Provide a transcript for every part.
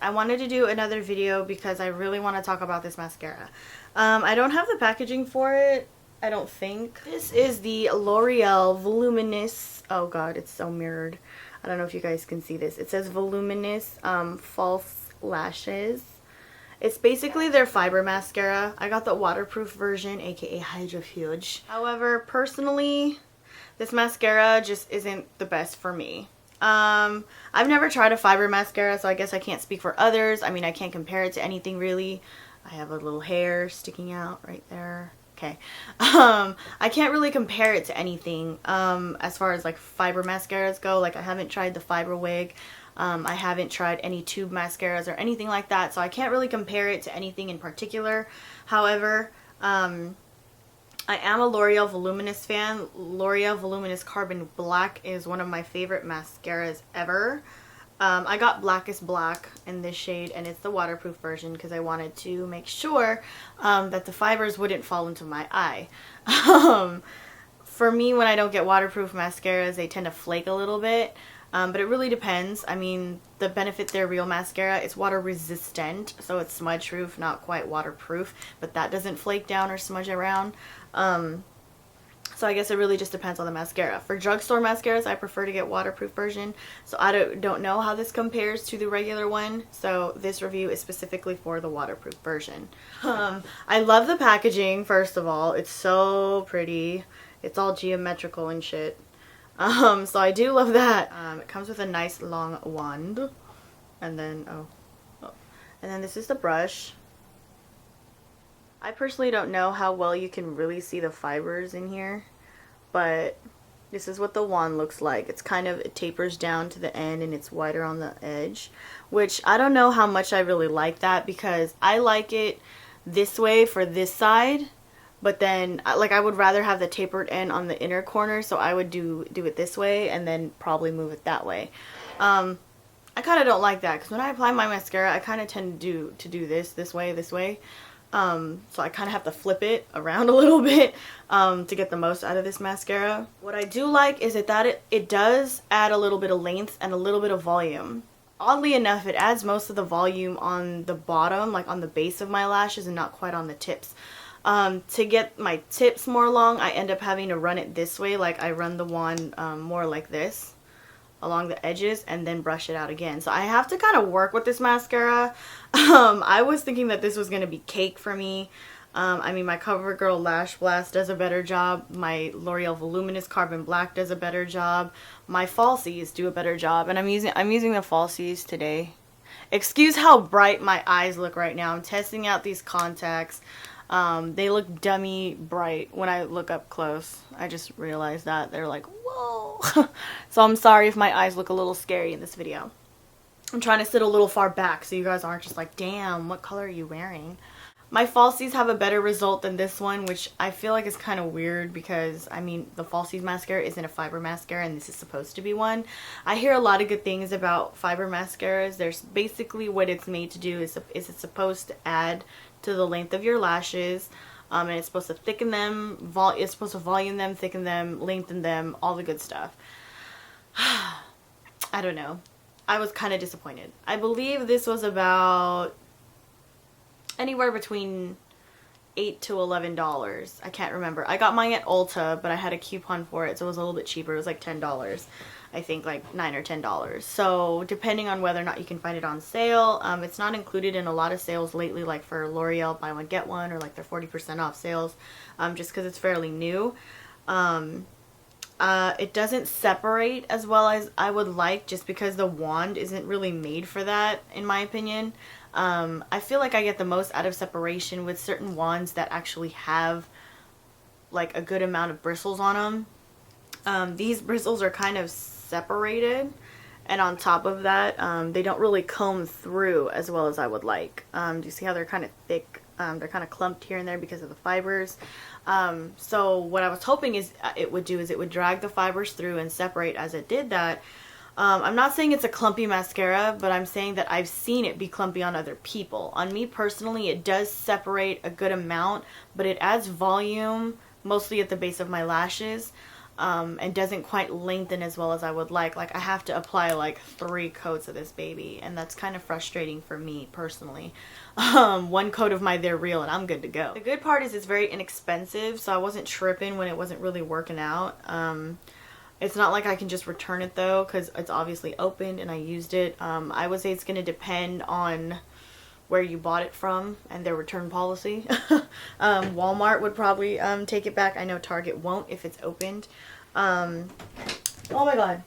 I wanted to do another video because I really want to talk about this mascara. I don't have the packaging for it, I don't think. This is the L'Oreal Voluminous, oh god, it's so mirrored. I don't know if you guys can see this. It says Voluminous False Lashes. It's basically their fiber mascara. I got the waterproof version, aka Hydrofuge. However, personally, this mascara just isn't the best for me. I've never tried a fiber mascara, so I guess I can't speak for others. I mean, I can't compare it to anything really. I have a little hair sticking out right there. Okay. I can't really compare it to anything as far as like fiber mascaras go. Like, I haven't tried the fiber wig. I haven't tried any tube mascaras or anything like that, so I can't really compare it to anything in particular. However, I am a L'Oreal Voluminous fan. L'Oreal Voluminous Carbon Black is one of my favorite mascaras ever. I got Blackest Black in this shade, and it's the waterproof version because I wanted to make sure that the fibers wouldn't fall into my eye. For me, when I don't get waterproof mascaras, they tend to flake a little bit. But it really depends. I mean, the Benefit They're Real mascara, it's water resistant, so it's smudge proof, not quite waterproof, but that doesn't flake down or smudge around. So I guess it really just depends on the mascara. For drugstore mascaras, I prefer to get waterproof version, so I don't know how this compares to the regular one, so this review is specifically for the waterproof version. I love the packaging, first of all. It's so pretty. It's all geometrical and shit. So I do love that. It comes with a nice long wand, and then and then this is the brush. I personally don't know how well you can really see the fibers in here, but this is what the wand looks like. It's kind of, it tapers down to the end and it's wider on the edge, which I don't know how much I really like that, because I like it this way for this side. But then, like, I would rather have the tapered end on the inner corner, so I would do it this way and then probably move it that way. I kind of don't like that, because when I apply my mascara, I kind of tend to do this way. So I kind of have to flip it around a little bit to get the most out of this mascara. What I do like is that it does add a little bit of length and a little bit of volume. Oddly enough, it adds most of the volume on the bottom, like on the base of my lashes, and not quite on the tips. To get my tips more long, I end up having to run it this way. Like, I run the wand more like this along the edges and then brush it out again. So I have to kind of work with this mascara. I was thinking that this was going to be cake for me. I mean, my CoverGirl Lash Blast does a better job. My L'Oreal Voluminous Carbon Black does a better job. My falsies do a better job. And I'm using the falsies today. Excuse how bright my eyes look right now. I'm testing out these contacts. They look dummy bright when I look up close. I just realized that. They're like, whoa. So I'm sorry if my eyes look a little scary in this video. I'm trying to sit a little far back so you guys aren't just like, damn, what color are you wearing? My falsies have a better result than this one, which I feel like is kind of weird, because, I mean, the falsies mascara isn't a fiber mascara and this is supposed to be one. I hear a lot of good things about fiber mascaras. There's basically, what it's made to do is it's supposed to add to the length of your lashes, and it's supposed to thicken them, it's supposed to volume them, thicken them, lengthen them, all the good stuff. I don't know. I was kind of disappointed. I believe this was about anywhere between $8 to $11. I can't remember. I got mine at Ulta, but I had a coupon for it, so it was a little bit cheaper. It was like $10. I think like $9 or $10. So depending on whether or not you can find it on sale, it's not included in a lot of sales lately, like for L'Oreal buy one get one, or like their 40% off sales, just because it's fairly new. It doesn't separate as well as I would like, just because the wand isn't really made for that, in my opinion. I feel like I get the most out of separation with certain wands that actually have like a good amount of bristles on them. These bristles are kind of separated, and on top of that, they don't really comb through as well as I would like. Do you see how they're kind of thick? They're kind of clumped here and there because of the fibers. So what I was hoping it would drag the fibers through and separate as it did that. I'm not saying it's a clumpy mascara, but I'm saying that I've seen it be clumpy on other people. On me personally, it does separate a good amount, but it adds volume, mostly at the base of my lashes. and doesn't quite lengthen as well as I would like. Like I have to apply like 3 coats of this baby, and that's kind of frustrating for me personally. 1 coat of my They're Real and I'm good to go. The good part is it's very inexpensive, so I wasn't tripping when it wasn't really working out. It's not like I can just return it though, because it's obviously opened and I used it. I would say it's going to depend on where you bought it from and their return policy. Walmart would probably take it back. I know Target won't if it's opened. Oh my god.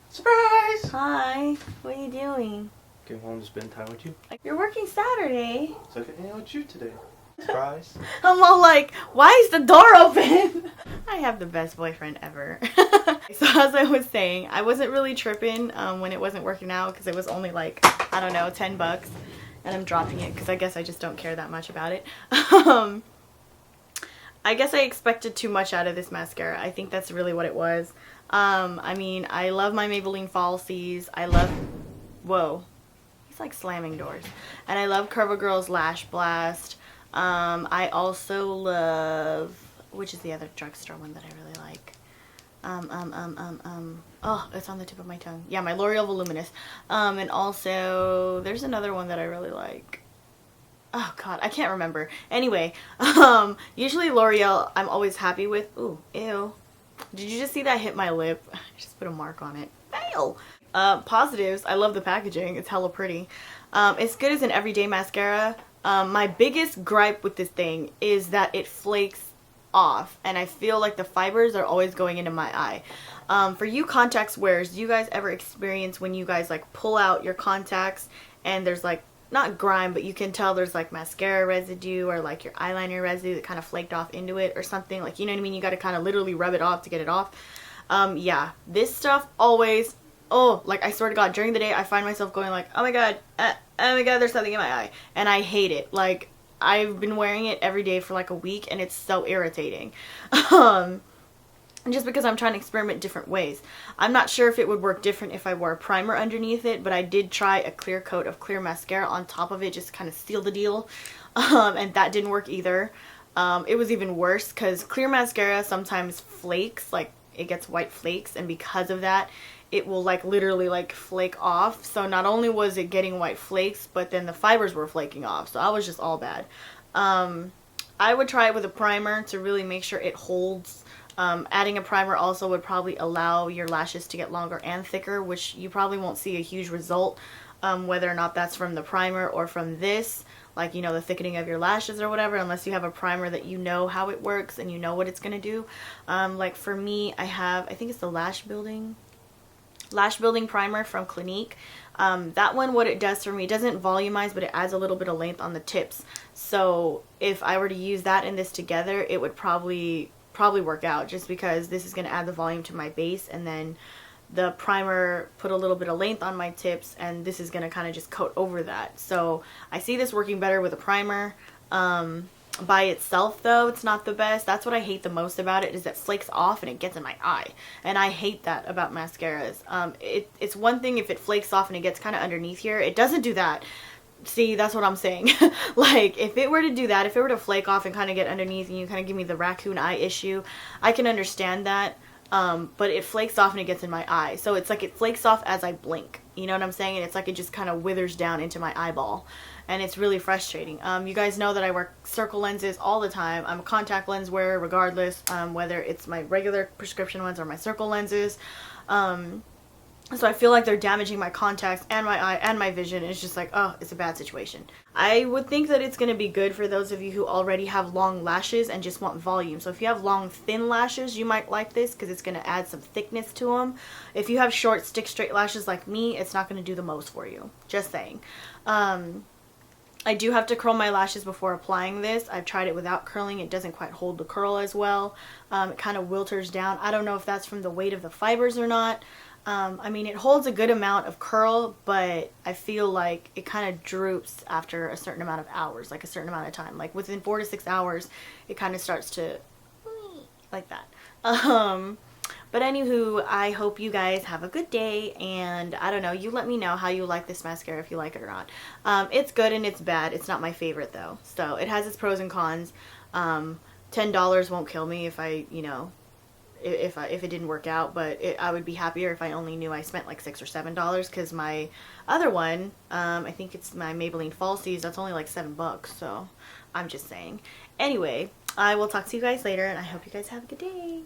Surprise! Hi. What are you doing? Came home to spend time with you. You're working Saturday. So I can hang out with you today. Surprise. I'm all like, why is the door open? I have the best boyfriend ever. So as I was saying, I wasn't really tripping when it wasn't working out, because it was only like, I don't know, 10 bucks. And I'm dropping it because I guess I just don't care that much about it. I guess I expected too much out of this mascara. I think that's really what it was. I mean, I love my Maybelline Falsies. I love... Whoa. He's like slamming doors. And I love CoverGirl's Lash Blast. I also love... Which is the other drugstore one that I really like? Oh, it's on the tip of my tongue. Yeah, my L'Oreal Voluminous. And also, there's another one that I really like. Oh god, I can't remember. Anyway, usually L'Oreal I'm always happy with. Ooh, ew. Did you just see that hit my lip? I just put a mark on it. Fail! Positives, I love the packaging. It's hella pretty. It's good as an everyday mascara. My biggest gripe with this thing is that it flakes off, and I feel like the fibers are always going into my eye. For you contacts wearers, do you guys ever experience when you guys like pull out your contacts and there's like, not grime, but you can tell there's like mascara residue or like your eyeliner residue that kind of flaked off into it or something, like, you know what I mean? You got to kind of literally rub it off to get it off. Yeah, this stuff always, oh, like I swear to god, during the day I find myself going like, oh my god, there's something in my eye, and I hate it. Like, I've been wearing it every day for like a week and it's so irritating. Just because I'm trying to experiment different ways. I'm not sure if it would work different if I wore a primer underneath it, but I did try a clear coat of clear mascara on top of it just to kind of seal the deal. And that didn't work either. It was even worse because clear mascara sometimes flakes, like it gets white flakes, and because of that it will like literally like flake off. So not only was it getting white flakes, but then the fibers were flaking off. So I was just all bad. I would try it with a primer to really make sure it holds. Adding a primer also would probably allow your lashes to get longer and thicker, which you probably won't see a huge result, whether or not that's from the primer or from this, like, you know, the thickening of your lashes or whatever, unless you have a primer that you know how it works and you know what it's going to do. Like for me, I think it's the Lash Building primer from Clinique. That one, what it does for me, it doesn't volumize, but it adds a little bit of length on the tips. So if I were to use that and this together, it would probably work out, just because this is going to add the volume to my base, and then the primer put a little bit of length on my tips, and this is going to kind of just coat over that. So I see this working better with a primer. By itself though, it's not the best. That's what I hate the most about it, is that it flakes off and it gets in my eye, and I hate that about mascaras. It's one thing if it flakes off and it gets kind of underneath here. It doesn't do that. See, that's what I'm saying. Like, if it were to do that, if it were to flake off and kind of get underneath and you kind of give me the raccoon eye issue, I can understand that. But it flakes off and it gets in my eye. So it's like it flakes off as I blink. You know what I'm saying? And it's like it just kind of withers down into my eyeball. And it's really frustrating. You guys know that I wear circle lenses all the time. I'm a contact lens wearer regardless, whether it's my regular prescription ones or my circle lenses. So I feel like they're damaging my contacts and my eye and my vision. It's just like, oh, it's a bad situation. I would think that it's going to be good for those of you who already have long lashes and just want volume. So if you have long, thin lashes, you might like this because it's going to add some thickness to them. If you have short, stick straight lashes like me, it's not going to do the most for you. Just saying. I do have to curl my lashes before applying this. I've tried it without curling. It doesn't quite hold the curl as well. It kind of wilters down. I don't know if that's from the weight of the fibers or not. I mean, it holds a good amount of curl, but I feel like it kind of droops after a certain amount of hours, like a certain amount of time. Like within 4 to 6 hours, it kind of starts to like that. But anywho, I hope you guys have a good day, and I don't know, you let me know how you like this mascara, if you like it or not. It's good and it's bad. It's not my favorite though, so it has its pros and cons. $10 won't kill me if I, you know, if it didn't work out, but I would be happier if I only knew I spent like $6 or $7, because my other one, I think it's my Maybelline Falsies, that's only like $7, so I'm just saying. Anyway, I will talk to you guys later, and I hope you guys have a good day.